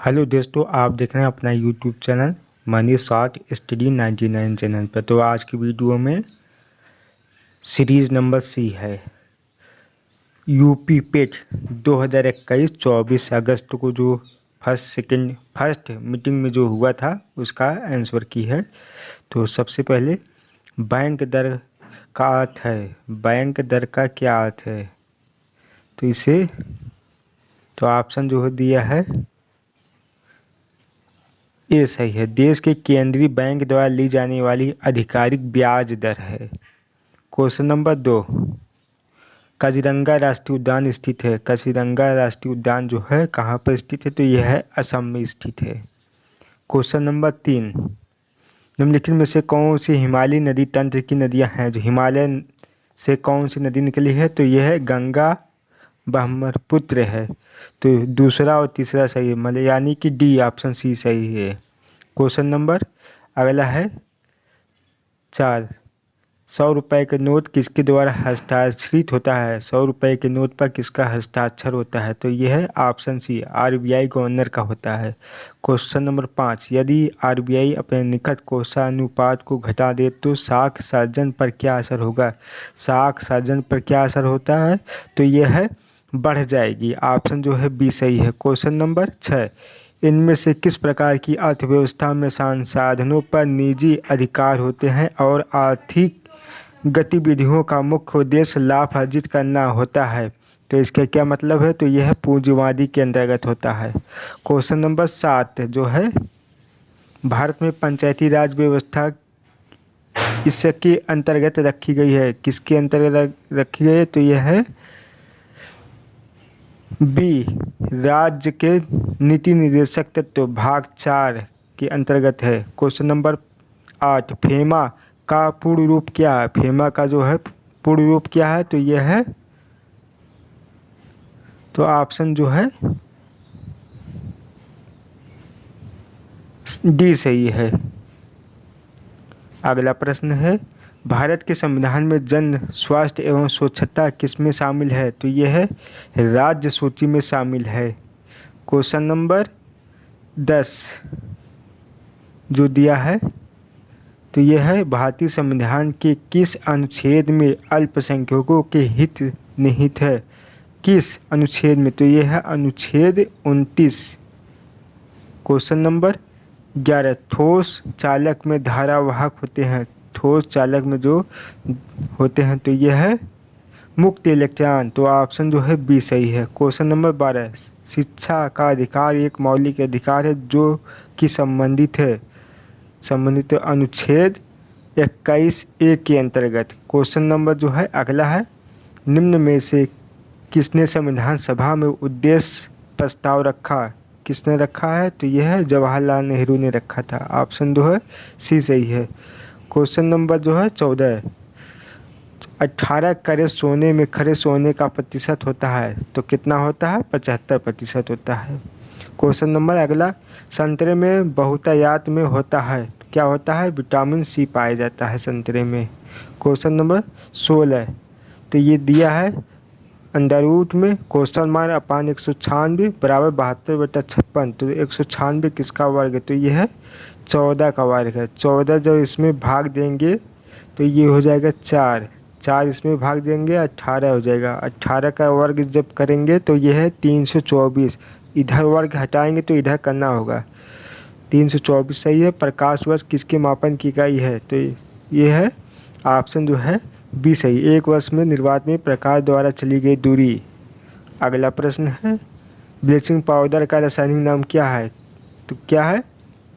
Hello दोस्तों, आप देख रहे हैं अपना YouTube channel money short study 99 channel पर। तो आज की वीडियो में सीरीज़ नंबर सी है यूपी पेट 2021 24 अगस्त को जो फर्स्ट मीटिंग में जो हुआ था उसका आंसर की है। तो सबसे पहले बैंक दर का अर्थ है, बैंक दर का क्या अर्थ है? तो इसे तो ऑप्शन जो है दिया है ये सही है। देश के केंद्रीय बैंक द्वारा ली जाने वाली आधिकारिक ब्याज दर है। क्वेश्चन नंबर 2, काजीरंगा राष्ट्रीय उद्यान स्थित है। काजीरंगा राष्ट्रीय उद्यान जो है कहाँ पर स्थित है? तो यह है असम में स्थित है। क्वेश्चन नंबर 3, निम्नलिखित में से कौन सी हिमालयी नदी तंत्र की नदियाँ हैं? जो हिमालय से कौन सी नदी निकली है? तो यह है गंगा ब्रह्मपुत्र है। तो दूसरा और तीसरा सही है, मतलब यानी कि डी ऑप्शन सी सही है। क्वेश्चन नंबर अगला है 4, 100 रुपये के नोट किसके द्वारा हस्ताक्षरित होता है? 100 रुपये के नोट पर किसका हस्ताक्षर होता है? तो यह है ऑप्शन सी आरबीआई गवर्नर का होता है। क्वेश्चन नंबर 5, यदि आरबीआई अपने निकट कोषानुपात को घटा दे तो साख सर्जन पर क्या असर होगा? साख सर्जन पर क्या असर होता है? तो यह है बढ़ जाएगी। ऑप्शन जो है बी सही है। क्वेश्चन नंबर 6, इनमें से किस प्रकार की अर्थव्यवस्था में संसाधनों पर निजी अधिकार होते हैं और आर्थिक गतिविधियों का मुख्य उद्देश्य लाभ अर्जित करना होता है? तो इसका क्या मतलब है? तो यह पूंजीवादी के अंतर्गत होता है। क्वेश्चन नंबर 7 जो है, भारत में पंचायती राज व्यवस्था इसके अंतर्गत रखी गई है। किसके अंतर्गत रखी गई है? तो यह है बी राज्य के नीति निर्देशक तत्व भाग 4 के अंतर्गत है। क्वेश्चन नंबर 8, फेमा का पूर्ण रूप क्या है? फेमा का जो है पूर्ण रूप क्या है? तो यह है, तो ऑप्शन जो है डी सही है। अगला प्रश्न है, भारत के संविधान में जन स्वास्थ्य एवं स्वच्छता किसमें शामिल है? तो यह है राज्य सूची में शामिल है। क्वेश्चन नंबर 10 जो दिया है, तो यह है भारतीय संविधान के किस अनुच्छेद में अल्पसंख्यकों के हित निहित है? किस अनुच्छेद में? तो यह है अनुच्छेद 29। क्वेश्चन नंबर 11, ठोस चालक में धारावाहक होते हैं। ठोस चालक में जो होते हैं तो यह है मुक्त इलेक्ट्रॉन। तो ऑप्शन जो है बी सही है। क्वेश्चन नंबर 12, शिक्षा का अधिकार एक मौलिक अधिकार है जो कि संबंधित अनुच्छेद 21A के अंतर्गत। क्वेश्चन नंबर जो है अगला है, निम्न में से किसने संविधान सभा में उद्देश्य प्रस्ताव रखा? किसने रखा है? तो यह है जवाहरलाल नेहरू ने रखा था। ऑप्शन जो है सी सही है। क्वेश्चन नंबर जो है 14, 18 कैरेट सोने में खरे सोने का प्रतिशत होता है तो कितना होता है? 75% होता है। क्वेश्चन नंबर अगला, संतरे में बहुतायत में होता है तो क्या होता है? विटामिन सी पाया जाता है संतरे में। क्वेश्चन नंबर 16, तो ये दिया है अंडर रूट में क्वेश्चन मार्क अपान 196 बराबर 72/56। तो 196 किसका वर्ग है? तो ये है 14 का वर्ग है। 14 जब इसमें भाग देंगे तो ये हो जाएगा 4 इसमें भाग देंगे 18 हो जाएगा। 18 का वर्ग जब करेंगे तो ये है 324। इधर वर्ग हटाएंगे तो इधर करना होगा। 324 सही है। प्रकाश वर्ष किसके मापन की इकाई है? तो ये है ऑप्शन जो है बी सही, एक वर्ष में निर्वात में प्रकाश द्वारा चली गई दूरी। अगला प्रश्न है, ब्लीचिंग पाउडर का रासायनिक नाम क्या है? तो क्या है?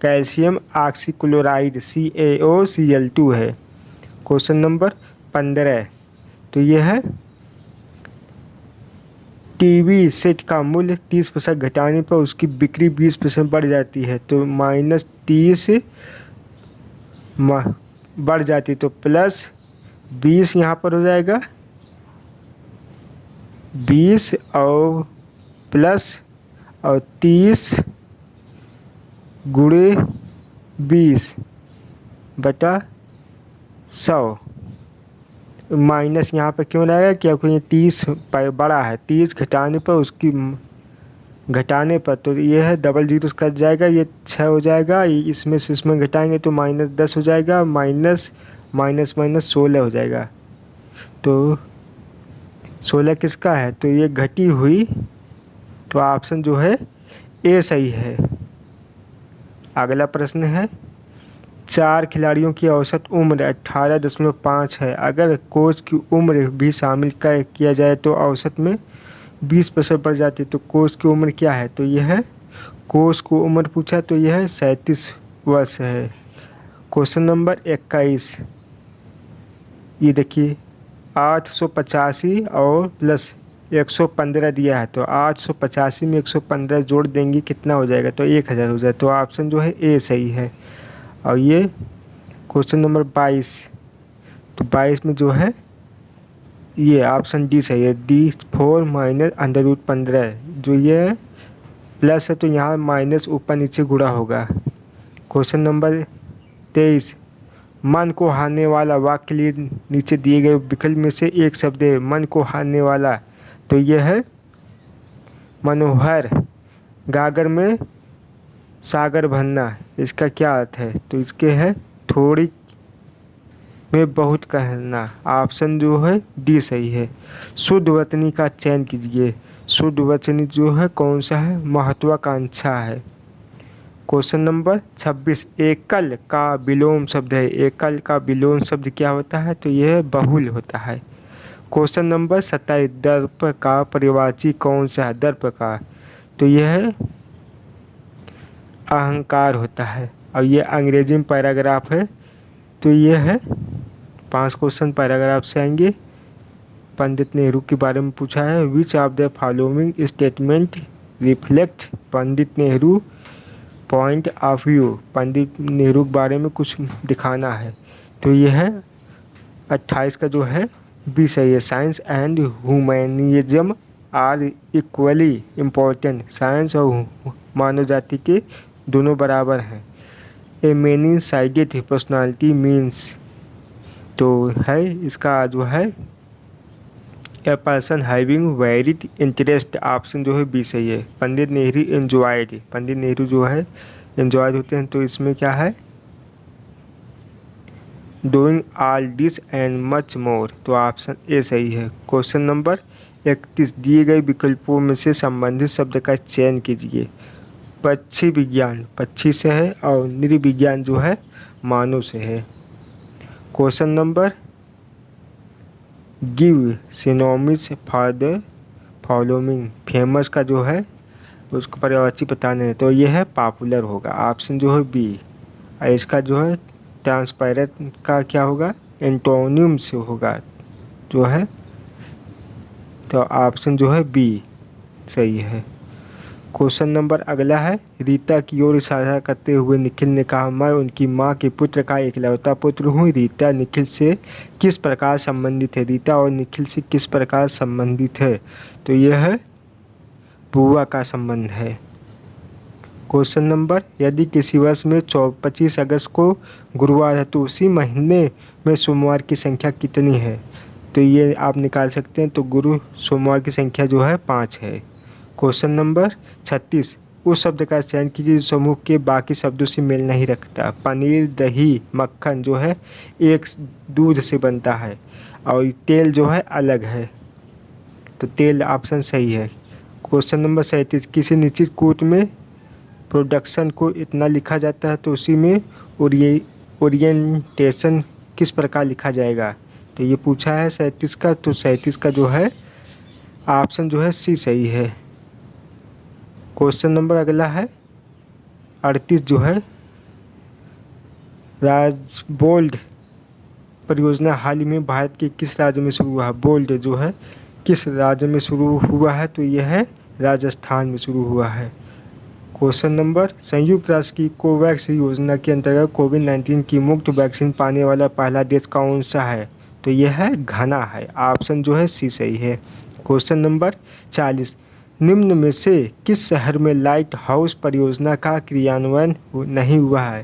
कैल्शियम ऑक्सीक्लोराइड CaOCl2 है। क्वेश्चन नंबर 15, तो यह है टीवी सेट का मूल्य 30% घटाने पर उसकी बिक्री 20% बढ़ जाती है तो -30 बढ़ जाती तो +20 यहाँ पर हो जाएगा 20 और प्लस और 30 गुणे 20/100 माइनस यहाँ पर क्यों लाएगा? क्योंकि ये 30 बड़ा है, 30 घटाने पर उसकी घटाने पर तो ये है डबल जीरो कट जाएगा, ये 6 हो जाएगा, इसमें से इसमें घटाएंगे तो -10 हो जाएगा, माइनस माइनस माइनस 16 हो जाएगा। तो 16 किसका है, तो ये घटी हुई, तो ऑप्शन जो है ए सही है। अगला प्रश्न है, 4 खिलाड़ियों की औसत उम्र 18.5 है। अगर कोच की उम्र भी शामिल किया जाए तो औसत में 20% बढ़ जाती है। तो कोच की उम्र क्या है, तो यह है, कोच को उम्र पूछा तो यह है 37 वर्ष है। क्वेश्चन नंबर 21, ये देखिए 885 और प्लस 115 दिया है, तो 885 में 115 जोड़ देंगे कितना हो जाएगा, तो 1000 हो जाए। तो ऑप्शन जो है ए सही है। और ये क्वेश्चन नंबर 22, तो 22 में जो है ये ऑप्शन डी सही है, डी 4 माइनस √15, जो ये प्लस है तो यहाँ माइनस ऊपर नीचे गुणा होगा। क्वेश्चन नंबर 23, मन को हारने वाला वाक्य के लिए नीचे दिए गए विकल्प में से एक शब्द है। मन को हारने वाला, तो यह है मनोहर, गागर में सागर भरना, इसका क्या अर्थ है, तो इसके है थोड़ी में बहुत कहना। ऑप्शन जो है डी सही है। शुद्ध वचनी का चयन कीजिए। शुद्ध वचनी जो है कौन सा है, महत्वाकांक्षा है। क्वेश्चन नंबर 26, एकल का विलोम शब्द है। एकल का विलोम शब्द क्या होता है, तो यह बहुल होता है। क्वेश्चन नंबर 27, दर्प का पर्यायवाची कौन सा है, दर्प का, तो यह है अहंकार होता है। और ये अंग्रेजी में पैराग्राफ है, तो ये है 5 क्वेश्चन पैराग्राफ से आएंगे। पंडित नेहरू के बारे में पूछा है, which of the following statement reflect Pandit Nehru point of view. Pandit Nehru के बारे में कुछ दिखाना है, तो यह है 28 का जो है बी सही है। Science and humanism are equally important. Science और मानव जाति के दोनों बराबर हैं। A many sided personality means, तो है इसका जो है a person having varied interest. Option जो है बी सही है। पंडित नेहरू एंजॉयड, पंडित नेहरू जो है एंजॉयड होते हैं, तो इसमें क्या है doing all this and much more, तो ऑप्शन ए सही है। क्वेश्चन नंबर 31, दिए गए विकल्पों में से संबंधित शब्द का चयन कीजिए। पक्षी विज्ञान पक्षी से है और नृविज्ञान जो है मानव से है। Question number, give synonyms for the following. Famous का जो है उसको पर्यायवाची बताने हैं, तो ये है पॉपुलर होगा। ऑप्शन जो है बी। और इसका जो है ट्रांसपेरेंट का क्या होगा, एंटोनिम से होगा जो है, तो ऑप्शन जो है बी सही है। क्वेश्चन नंबर अगला है, रीता की ओर इशारा करते हुए निखिल ने कहा, मैं उनकी माँ के पुत्र का इकलौता पुत्र हूँ। रीता निखिल से किस प्रकार संबंधित है, रीता और निखिल से किस प्रकार संबंधित है, तो यह है बुआ का संबंध है। क्वेश्चन नंबर, यदि किसी वर्ष में 25 अगस्त को गुरुवार है तो उसी महीने में सोमवार की संख्या कितनी है, तो ये आप निकाल सकते हैं। तो गुरु सोमवार की संख्या जो है 5 है। क्वेश्चन नंबर 36, उस शब्द का चयन कीजिए जो समूह के बाकी शब्दों से मेल नहीं रखता। पनीर, दही, मक्खन जो है एक दूध से बनता है और तेल जो है अलग है, तो तेल ऑप्शन सही है। क्वेश्चन नंबर 37, किसी निश्चित कोट में प्रोडक्शन को इतना लिखा जाता है तो उसी में ओरिएंटेशन किस प्रकार लिखा जाएगा, तो ये पूछा है 37 का, तो 37 का जो है ऑप्शन जो है सी सही है। क्वेश्चन नंबर अगला है 38 जो है, राजबोल्ड परियोजना हाल ही में भारत के किस राज्य में शुरू हुआ है। बोल्ड जो है किस राज्य में शुरू हुआ है, तो यह है राजस्थान में शुरू हुआ है। क्वेश्चन नंबर, संयुक्त राष्ट्र की कोवैक्स योजना के अंतर्गत कोविड-19 की मुफ्त वैक्सीन पाने वाला पहला देश कौन सा है, तो यह है घना है। ऑप्शन जो है सी सही है। क्वेश्चन नंबर 40, निम्न में से किस शहर में लाइट हाउस परियोजना का क्रियान्वयन नहीं हुआ है,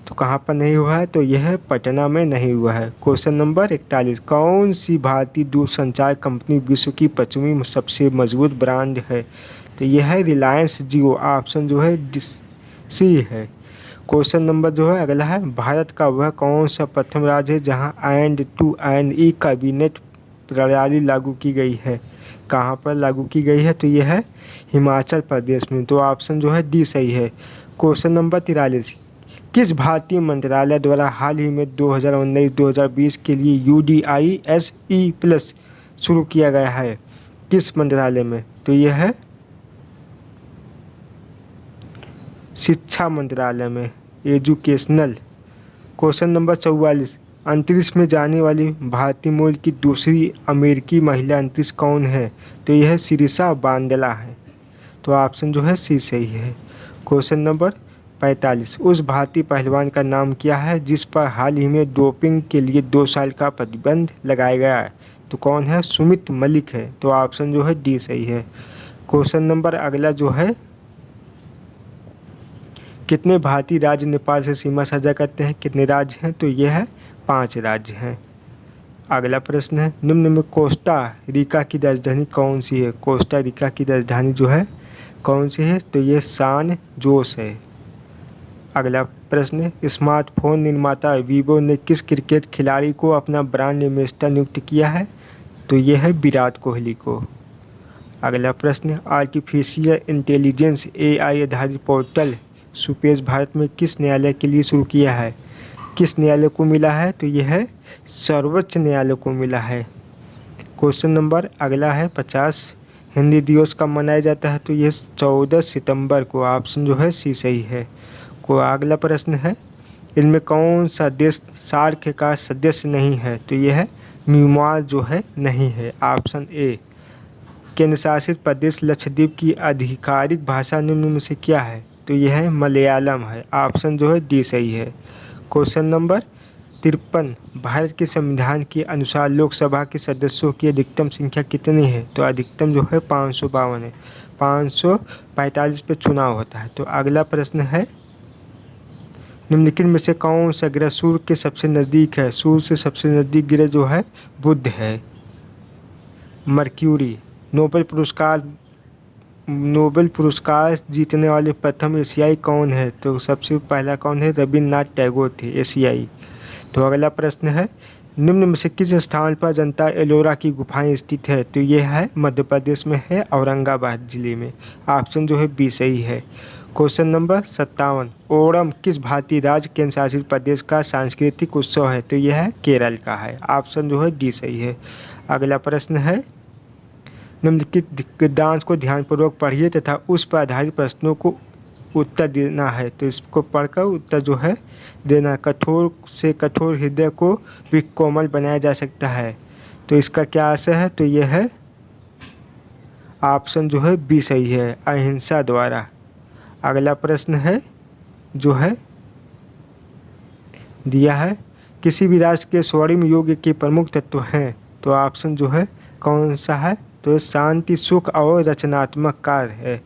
तो कहाँ पर नहीं हुआ है, तो यह पटना में नहीं हुआ है। क्वेश्चन नंबर 41, कौन सी भारतीय दूरसंचार कंपनी विश्व की 5वीं सबसे मजबूत ब्रांड है, तो यह है रिलायंस जियो। ऑप्शन जो है सी है। क्वेश्चन नंबर जो है अगला है, भारत का वह कौन सा प्रथम राज्य है जहां end to end e cabinet प्रणाली लागू की गई है? कहाँ पर लागू की गई है? तो यह है हिमाचल प्रदेश में। तो ऑप्शन जो है डी सही है। क्वेश्चन नंबर 43, किस भारतीय मंत्रालय द्वारा हाल ही में 2019-2020 के लिए UDISE+ शुरू किया गया है? किस मंत्रालय में? तो यह है शिक्षा मंत्रालय में, एजुकेशनल। क्वेश्चन नंबर 44, अंतरिक्ष में जाने वाली भारतीय मूल की दूसरी अमेरिकी महिला अंतरिक्ष कौन है? तो यह शिरीषा बांदला है। तो ऑप्शन जो है सी सही है। क्वेश्चन नंबर 45, उस भारतीय पहलवान का नाम क्या है जिस पर हाल ही में डोपिंग के लिए 2 साल का प्रतिबंध लगाया गया है? तो कौन है? सुमित मलिक है। तो ऑप्शन जो है डी सही है। क्वेश्चन नंबर अगला जो है, कितने भारतीय राज्य नेपाल से सीमा साझा करते हैं? कितने राज्य हैं? तो ये है 5 राज्य हैं। अगला प्रश्न है, निम्न में कोस्टा रिका की राजधानी कौन सी है? कोस्टा रिका की राजधानी जो है कौन सी है? तो ये सान जोस है। अगला प्रश्न है, स्मार्टफोन निर्माता वीवो ने किस क्रिकेट खिलाड़ी को अपना ब्रांड एम्बेसडर नियुक्त किया है? तो ये है विराट कोहली को। अगला प्रश्न, आर्टिफिशियल इंटेलिजेंस AI आधारित पोर्टल सुपेज भारत में किस न्यायालय के लिए शुरू किया है? किस न्यायालय को मिला है? तो यह है सर्वोच्च न्यायालय को मिला है। क्वेश्चन नंबर अगला है 50, हिंदी दिवस कब मनाया जाता है? तो यह 14 सितंबर को। ऑप्शन जो है सी सही है। को अगला प्रश्न है, इनमें कौन सा देश सार्क का सदस्य नहीं है? तो यह है म्यांमार जो है नहीं है। Option A. केंद्र शासित प्रदेश लक्षद्वीप की आधिकारिक भाषा निम्न में से क्या है? तो यह है मलयालम है। ऑप्शन जो है डी सही है। क्वेश्चन नंबर 53, भारत के संविधान के अनुसार लोकसभा के सदस्यों की अधिकतम संख्या कितनी है? तो अधिकतम जो है 552 है। 545 पे चुनाव होता है। तो अगला प्रश्न है, निम्नलिखित में से कौन सा ग्रह सूर्य के सबसे नज़दीक है? सूर्य से सबसे नज़दीक ग्रह जो है बुध है। मर्क्यूरी। नोबेल पुरस्कार जीतने वाले प्रथम एशियाई कौन है? तो सबसे पहला कौन है? रविन्द्रनाथ टैगोर थे, एशियाई। तो अगला प्रश्न है, निम्न में से किस स्थान पर जनता एलोरा की गुफाएं स्थित है? तो यह है मध्य प्रदेश में है, औरंगाबाद जिले में। ऑप्शन जो है बी सही है। क्वेश्चन नंबर 57, ओणम किस भारतीय राज्य केंद्र शासित प्रदेश का सांस्कृतिक उत्सव है? तो यह है केरल का है। ऑप्शन जो है डी सही है। अगला प्रश्न है, निम्नलिखित गद्यांश को ध्यानपूर्वक पढ़िए तथा उस पर आधारित प्रश्नों को उत्तर देना है। तो इसको पढ़कर उत्तर जो है देना। कठोर से कठोर हृदय को भी कोमल बनाया जा सकता है। तो इसका क्या आशय है? तो यह है ऑप्शन जो है बी सही है, अहिंसा द्वारा। अगला प्रश्न है जो है दिया है, किसी भी राष्ट्र के स्वर्णिम युग के प्रमुख तत्व हैं? तो ऑप्शन जो है कौन सा है? तो शांति, सुख और रचनात्मक कार्य है।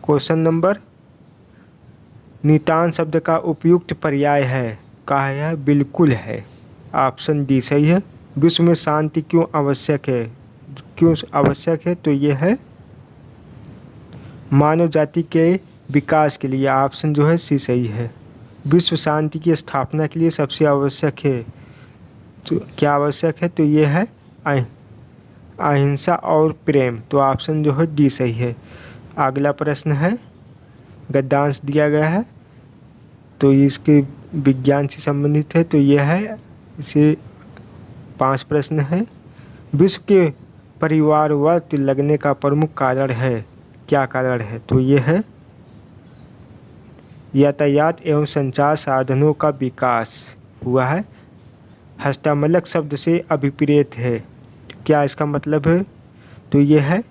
क्वेश्चन नंबर, नितान शब्द का उपयुक्त पर्याय है? कहा है बिल्कुल है। ऑप्शन डी सही है। विश्व में शांति क्यों आवश्यक है? क्यों आवश्यक है? तो यह है मानव जाति के विकास के लिए। ऑप्शन जो है सी सही है। विश्व शांति की स्थापना के लिए सबसे आवश्यक है, तो क्या आवश्यक है? तो यह है अहिंसा और प्रेम। तो ऑप्शन जो है डी सही है। अगला प्रश्न है, गद्यांश दिया गया है तो इसके विज्ञान से संबंधित है। तो यह है, इसे 5 प्रश्न है। विश्व के परिवारवाद लगने का प्रमुख कारण है? क्या कारण है? तो यह है यातायात एवं संचार साधनों का विकास हुआ है। हस्तमलक शब्द से अभिप्रेत है। क्या इसका मतलब है? तो यह है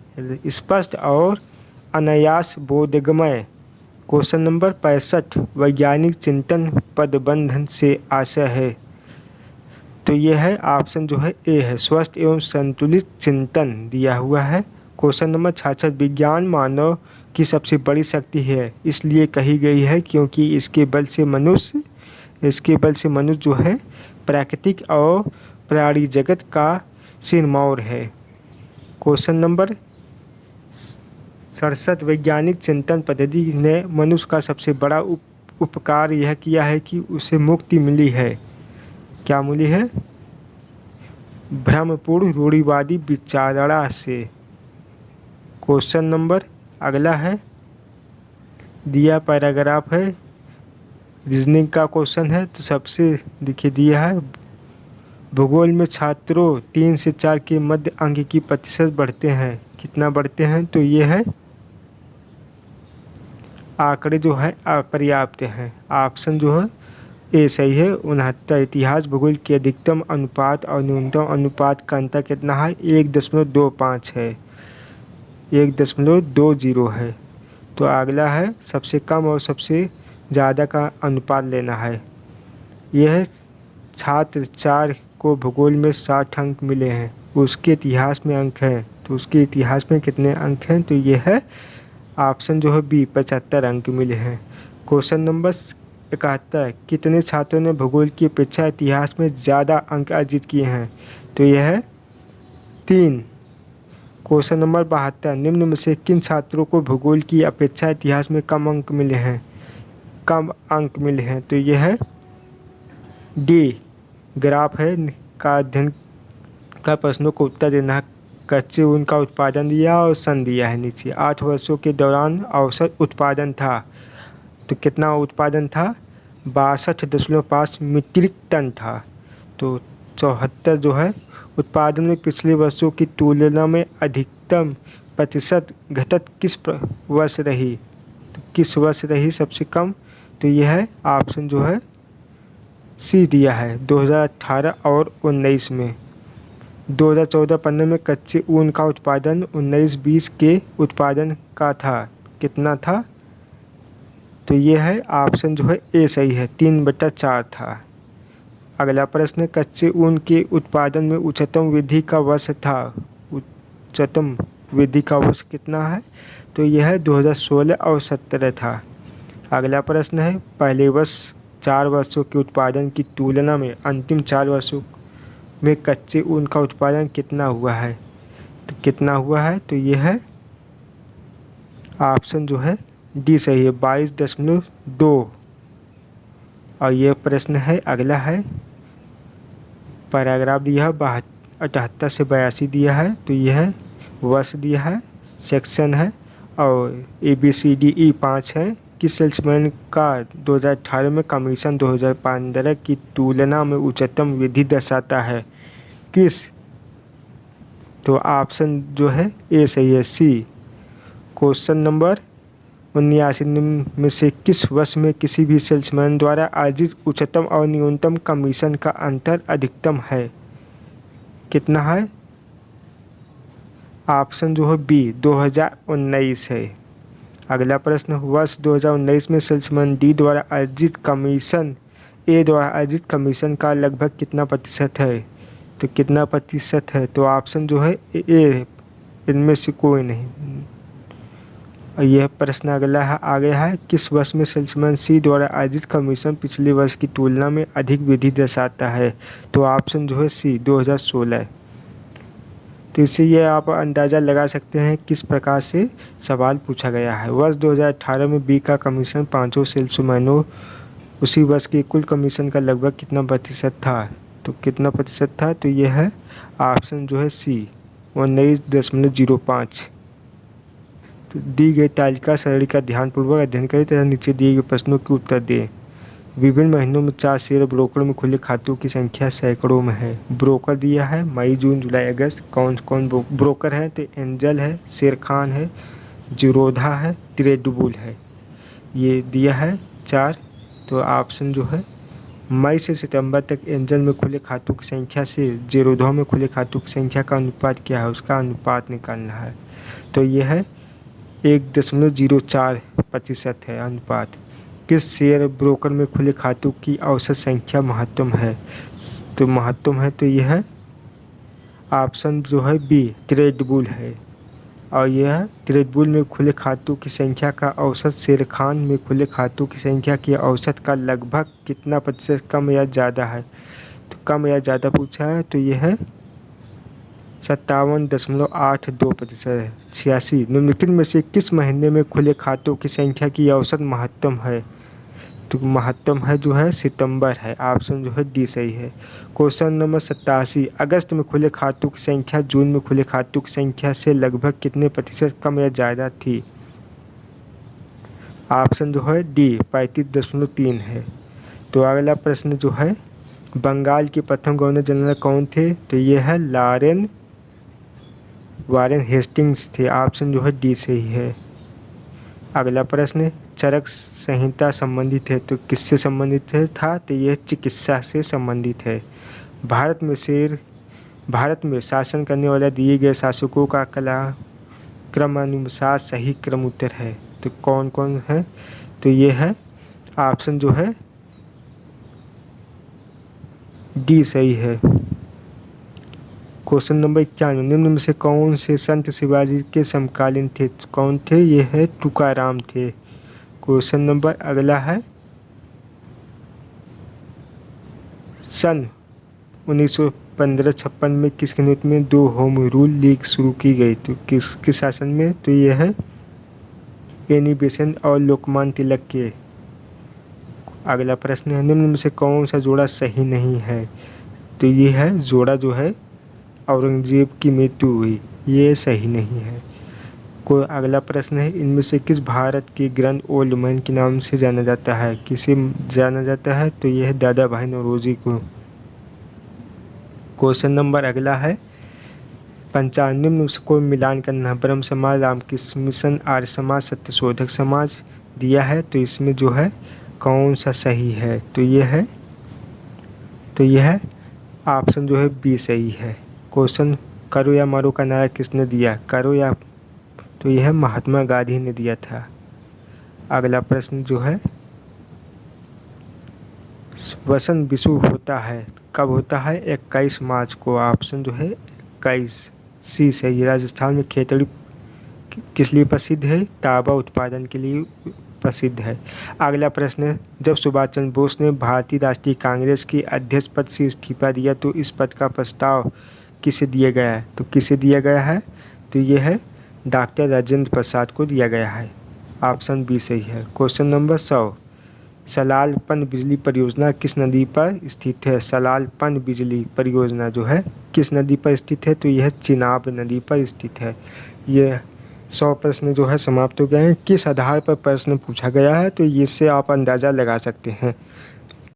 स्पष्ट और अनायास बोधगमय। क्वेश्चन नंबर 65, वैज्ञानिक चिंतन पदबंधन से आशय है? तो यह है ऑप्शन जो है ए है, स्वस्थ एवं संतुलित चिंतन दिया हुआ है। क्वेश्चन नंबर 66, विज्ञान मानव की सबसे बड़ी शक्ति है इसलिए कही गई है क्योंकि इसके बल से मनुष्य जो है प्राकृतिक और प्राणी जगत का सिरमौर है। क्वेश्चन नंबर 67 वैज्ञानिक चिंतन पद्धति ने मनुष्य का सबसे बड़ा उपकार यह किया है कि उसे मुक्ति मिली है। क्या मिली है? भ्रमपूर्ण रूढ़िवादी विचारधारा से। क्वेश्चन नंबर अगला है, दिया पैराग्राफ है, रीजनिंग का क्वेश्चन है। तो सबसे देखिए दिया है, भूगोल में छात्रों 3 से 4 के मध्य अंक की प्रतिशत बढ़ते हैं। कितना बढ़ते हैं? तो ये है आंकड़े जो है अपर्याप्त हैं। ऑप्शन जो है ए सही है। 69 इतिहास भूगोल के अधिकतम अनुपात और न्यूनतम अनुपात का अंतर कितना है? 1.25 है, 1.20 है। तो अगला है सबसे कम और सबसे ज़्यादा का अनुपात लेना है। यह छात्र 4 को भूगोल में 60 अंक मिले हैं, उसके इतिहास में अंक हैं। तो उसके इतिहास में कितने अंक हैं? तो यह है ऑप्शन जो है बी, 75 अंक मिले हैं। क्वेश्चन नंबर 71 कितने छात्रों ने भूगोल की अपेक्षा इतिहास में ज़्यादा अंक अर्जित किए हैं? तो यह है 3। क्वेश्चन नंबर 72 निम्न में से किन छात्रों को भूगोल की अपेक्षा इतिहास में कम अंक मिले हैं? कम अंक मिले हैं। तो यह है डी, ग्राफ है का अध्ययन का प्रश्नों को उत्तर देना है। कच्चे ऊन का उत्पादन दिया और सन दिया है नीचे। 8 वर्षों के दौरान औसत उत्पादन था, तो कितना उत्पादन था? 62.5 मीट्रिक टन था। तो 74 जो है उत्पादन में पिछले वर्षों की तुलना में अधिकतम प्रतिशत घटत किस वर्ष रही? तो किस वर्ष रही सबसे कम? तो यह है ऑप्शन जो है सी दिया है, 2018 और 19 में। 2014-15 में कच्चे ऊन का उत्पादन 19-20 के उत्पादन का था। कितना था? तो ये है ऑप्शन जो है ए सही है, 3/4 था। अगला प्रश्न, कच्चे ऊन के उत्पादन में उच्चतम वृद्धि का वर्ष था। उच्चतम वृद्धि का वर्ष कितना है? तो यह है 2016 और 17 था। अगला प्रश्न है, पहले वर्ष 4 वर्षों के उत्पादन की तुलना में अंतिम 4 वर्षों में कच्चे ऊन का उत्पादन कितना हुआ है? तो कितना हुआ है? तो यह है ऑप्शन जो है डी सही है, 22.2। और यह प्रश्न है अगला है, पैराग्राफ दिया है 78 से 82 दिया है। तो यह वर्ष दिया है, सेक्शन है और ABCDE 5 है। किस सेल्समैन का 2018 में कमीशन 2015 की तुलना में उच्चतम वृद्धि दर्शाता है? किस? तो ऑप्शन जो है ए सही है, सी। क्वेश्चन नंबर 79 में से किस वर्ष में किसी भी सेल्समैन द्वारा अर्जित उच्चतम और न्यूनतम कमीशन का अंतर अधिकतम है? कितना है? ऑप्शन जो है बी, 2019 है। अगला प्रश्न, वर्ष 2019 में सेल्समैन डी द्वारा अर्जित कमीशन ए द्वारा अर्जित कमीशन का लगभग कितना प्रतिशत है? तो कितना प्रतिशत है? तो ऑप्शन जो है ए, इनमें से कोई नहीं। और यह प्रश्न अगला है, आगे है, किस वर्ष में सेल्समैन सी द्वारा अर्जित कमीशन पिछले वर्ष की तुलना में अधिक वृद्धि दर्शाता है? तो ऑप्शन जो है सी, 2016। तो इससे ये आप अंदाज़ा लगा सकते हैं किस प्रकार से सवाल पूछा गया है। वर्ष 2018 में बी का कमीशन 5 सेल्समैनों उसी वर्ष के कुल कमीशन का लगभग कितना प्रतिशत था? तो कितना प्रतिशत था? तो यह है ऑप्शन जो है सी, 19.05। तो दी गई तालिका सरणी का ध्यानपूर्वक अध्ययन करें तथा नीचे दिए गए प्रश्नों के उत्तर दें। विभिन्न महीनों में 4 शेयर ब्रोकर में खुले खातों की संख्या सैकड़ों में है। ब्रोकर दिया है मई, जून, जुलाई, अगस्त। कौन कौन ब्रोकर है? तो एंजल है, शेर खान है, जीरोधा है, ट्रेडबुल है। ये दिया है 4। तो ऑप्शन जो है मई से सितंबर तक एंजल में खुले खातों की संख्या से जीरोधा में खुले खातों की संख्या का अनुपात क्या है? उसका अनुपात निकालना है। तो यह है 1.04% है अनुपात। किस शेयर ब्रोकर में खुले खातों की औसत संख्या महत्तम है? तो महत्तम है तो यह है ऑप्शन जो है बी, ट्रेडबुल है। और यह ट्रेडबुल में खुले खातों की संख्या का औसत शेर खान में खुले खातों की संख्या की औसत का लगभग कितना प्रतिशत कम या ज़्यादा है? तो कम या ज़्यादा पूछा है, तो यह है 57.82% है। 86, निम्नलिखित में से किस महीने में खुले खातों की संख्या की औसत महत्तम है? तो महत्तम है जो है सितंबर है। ऑप्शन जो है डी सही है। क्वेश्चन नंबर 87, अगस्त में खुले खातों की संख्या जून में खुले खातों की संख्या से लगभग कितने प्रतिशत कम या ज़्यादा थी? ऑप्शन जो है डी 35.3 है। तो अगला प्रश्न जो है, बंगाल के प्रथम गवर्नर जनरल कौन थे? तो ये है वारेन हेस्टिंग्स थे। ऑप्शन जो है डी सही है। अगला प्रश्न, चरक संहिता संबंधित है तो किससे संबंधित है था? तो यह चिकित्सा से संबंधित है। भारत में शासन करने वाला दिए गए शासकों का क्रमानुसार सही क्रम उत्तर है तो कौन कौन है? तो ये है ऑप्शन जो है डी सही है। क्वेश्चन नंबर 91, निम्न में से कौन से संत शिवाजी के समकालीन थे? कौन थे? ये है तुकाराम थे। क्वेश्चन नंबर अगला है, सन 1915-56 में किस नेतृत्व में 2 होम रूल लीग शुरू की गई? तो किस शासन में? तो ये है एनी बेसेंट और लोकमान्य तिलक के। अगला प्रश्न है, निम्न में से कौन सा जोड़ा सही नहीं है? तो ये है जोड़ा जो है औरंगजेब की मृत्यु हुई, ये सही नहीं है। कोई अगला प्रश्न है, इनमें से किस भारत के ग्रैंड ओल्ड मैन के नाम से जाना जाता है? किसे जाना जाता है? तो यह है दादा भाई नौरोजी को। क्वेश्चन नंबर अगला है, 55, निम्न में से कोई मिलान करना, ब्रह्म समाज, रामकृष्ण मिशन, आर्य समाज, सत्यशोधक समाज दिया है तो इसमें जो है कौन सा सही है? तो यह है ऑप्शन जो है बी सही है। क्वेश्चन, करो या मारो का नारा किसने दिया? करो या, तो यह महात्मा गांधी ने दिया था। अगला प्रश्न जो है, वसंत विषु होता है कब होता है? 21 मार्च को। ऑप्शन जो है 21 सी सही है। राजस्थान में खेतड़ी किस लिए प्रसिद्ध है? तांबा उत्पादन के लिए प्रसिद्ध है। अगला प्रश्न है, जब सुभाष चंद्र बोस ने भारतीय राष्ट्रीय कांग्रेस के अध्यक्ष पद से इस्तीफा दिया तो इस पद का प्रस्ताव किसे दिया गया है? तो किसे दिया गया है? तो ये है डॉक्टर राजेंद्र प्रसाद को दिया गया है। ऑप्शन बी सही है। क्वेश्चन नंबर 100, सलाल पन बिजली परियोजना किस नदी पर स्थित है? सलाल पन बिजली परियोजना जो है किस नदी पर स्थित है? तो यह चिनाब नदी पर स्थित है। ये 100 प्रश्न जो है समाप्त हो गए हैं। किस आधार पर प्रश्न पूछा गया है? तो इससे आप अंदाज़ा लगा सकते हैं।